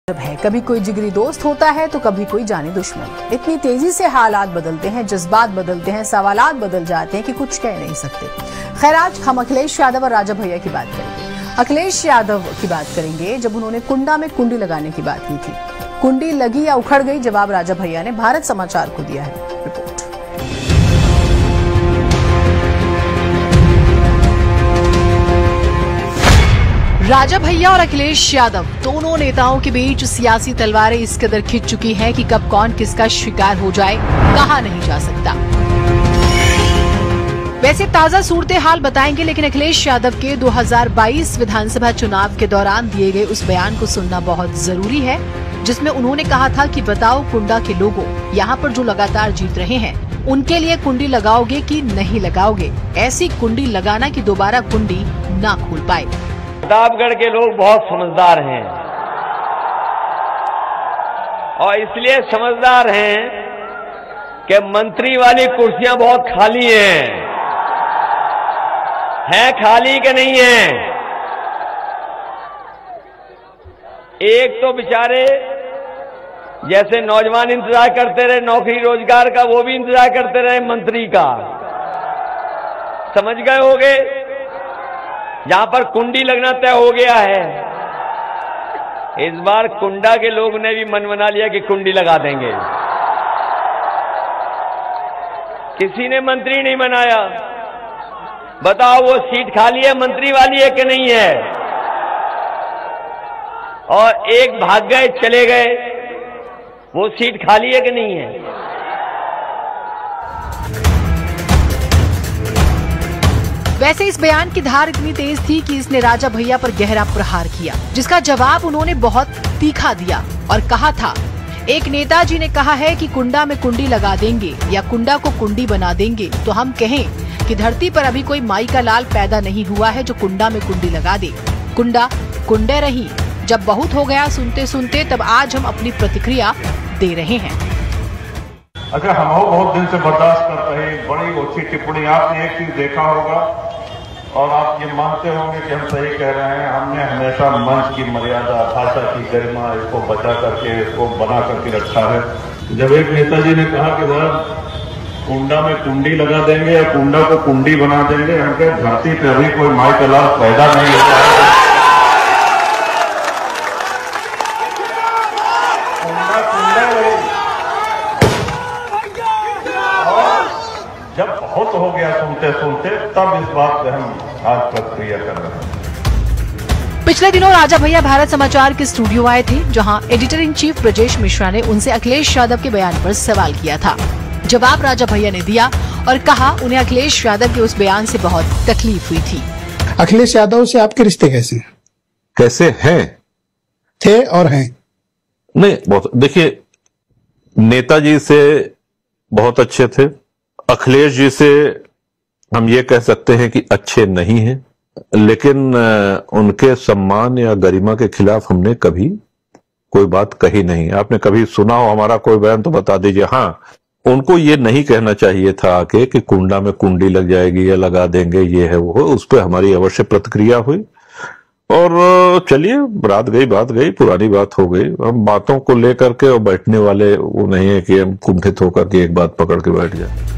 है। कभी कोई जिगरी दोस्त होता है तो कभी कोई जानी दुश्मन। इतनी तेजी से हालात बदलते हैं, जज्बात बदलते हैं, सवालात बदल जाते हैं कि कुछ कह नहीं सकते। खैर, आज हम अखिलेश यादव और राजा भैया की बात करेंगे। अखिलेश यादव की बात करेंगे जब उन्होंने कुंडा में कुंडी लगाने की बात की थी। कुंडी लगी या उखड़ गई, जवाब राजा भैया ने भारत समाचार को दिया है। रिपोर्ट। राजा भैया और अखिलेश यादव दोनों नेताओं के बीच सियासी तलवारें इस कदर खिंच चुकी हैं कि कब कौन किसका शिकार हो जाए कहा नहीं जा सकता। वैसे ताजा सूरत हाल बताएंगे, लेकिन अखिलेश यादव के 2022 विधानसभा चुनाव के दौरान दिए गए उस बयान को सुनना बहुत जरूरी है, जिसमें उन्होंने कहा था कि बताओ कुंडा के लोगों, यहाँ पर जो लगातार जीत रहे हैं उनके लिए कुंडी लगाओगे कि नहीं लगाओगे? ऐसी कुंडी लगाना कि दोबारा कुंडी ना खोल पाए। प्रतापगढ़ के लोग बहुत समझदार हैं और इसलिए समझदार हैं कि मंत्री वाली कुर्सियां बहुत खाली हैं खाली के नहीं हैं। एक तो बेचारे जैसे नौजवान इंतजार करते रहे नौकरी रोजगार का, वो भी इंतजार करते रहे मंत्री का। समझ गए होंगे, जहां पर कुंडी लगना तय हो गया है। इस बार कुंडा के लोग ने भी मन बना लिया कि कुंडी लगा देंगे। किसी ने मंत्री नहीं बनाया। बताओ वो सीट खाली है, मंत्री वाली है कि नहीं है? और एक भाग गए, चले गए, वो सीट खाली है कि नहीं है? वैसे इस बयान की धार इतनी तेज थी कि इसने राजा भैया पर गहरा प्रहार किया, जिसका जवाब उन्होंने बहुत तीखा दिया और कहा था, एक नेताजी ने कहा है कि कुंडा में कुंडी लगा देंगे या कुंडा को कुंडी बना देंगे, तो हम कहें कि धरती पर अभी कोई माई का लाल पैदा नहीं हुआ है जो कुंडा में कुंडी लगा दे। कुंडा कुंडे रही। जब बहुत हो गया सुनते सुनते, तब आज हम अपनी प्रतिक्रिया दे रहे हैं। अच्छा, हम बहुत दिन से बर्दाश्त करते हैं। बड़ी अच्छी टिप्पणी। आपने एक चीज देखा होगा और आप ये मानते होंगे कि हम सही कह रहे हैं। हमने हमेशा मंच की मर्यादा, भाषा की गरिमा, इसको बचा करके, इसको बना करके रखा है। जब एक नेताजी ने कहा कि वह कुंडा में कुंडी लगा देंगे या कुंडा को कुंडी बना देंगे, हम कहे धरती पे अभी कोई माई का लाल पैदा नहीं होता है। कुंडा कुंडा रहे। जब बहुत हो गया सुनते सुनते, तब इस बात पे हम आज प्रक्रिया कर रहे हैं। पिछले दिनों राजा भैया भारत समाचार के स्टूडियो आए थे, जहां editor in chief Brajesh Mishra ने उनसे अखिलेश यादव के बयान पर सवाल किया था। जवाब राजा भैया ने दिया और कहा उन्हें अखिलेश यादव के उस बयान से बहुत तकलीफ हुई थी। अखिलेश यादव से आपके रिश्ते कैसे हैं? कैसे हैं? थे और हैं? नहीं, बहुत। देखिए, नेताजी से बहुत अच्छे थे। अखिलेश जी से हम ये कह सकते हैं कि अच्छे नहीं हैं, लेकिन उनके सम्मान या गरिमा के खिलाफ हमने कभी कोई बात कही नहीं। आपने कभी सुना हो हमारा कोई बयान तो बता दीजिए। हाँ, उनको ये नहीं कहना चाहिए था आके कि कुंडा में कुंडी लग जाएगी या लगा देंगे, ये है वो। उस पर हमारी अवश्य प्रतिक्रिया हुई और चलिए, रात गई बात गई, पुरानी बात हो गई। हम बातों को लेकर के और बैठने वाले वो नहीं है कि हम कुंठित होकर के एक बात पकड़ के बैठ जाए।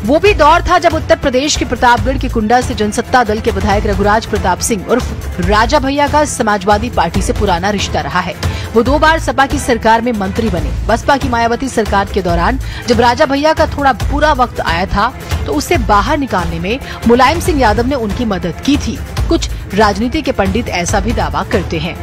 वो भी दौर था जब उत्तर प्रदेश के प्रतापगढ़ के कुंडा से जनसत्ता दल के विधायक रघुराज प्रताप सिंह उर्फ राजा भैया का समाजवादी पार्टी से पुराना रिश्ता रहा है। वो 2 बार सपा की सरकार में मंत्री बने। बसपा की मायावती सरकार के दौरान जब राजा भैया का थोड़ा बुरा वक्त आया था, तो उससे बाहर निकालने में मुलायम सिंह यादव ने उनकी मदद की थी। कुछ राजनीति के पंडित ऐसा भी दावा करते हैं।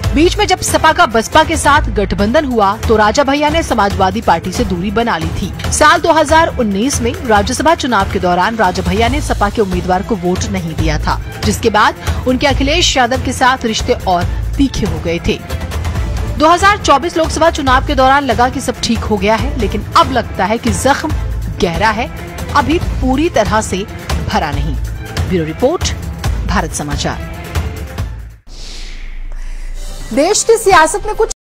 बीच में जब सपा का बसपा के साथ गठबंधन हुआ, तो राजा भैया ने समाजवादी पार्टी से दूरी बना ली थी। साल 2019 में राज्यसभा चुनाव के दौरान राजा भैया ने सपा के उम्मीदवार को वोट नहीं दिया था, जिसके बाद उनके अखिलेश यादव के साथ रिश्ते और तीखे हो गए थे। 2024 लोकसभा चुनाव के दौरान लगा कि सब ठीक हो गया है, लेकिन अब लगता है कि जख्म गहरा है, अभी पूरी तरह से भरा नहीं। ब्यूरो रिपोर्ट, भारत समाचार। देश की सियासत में कुछ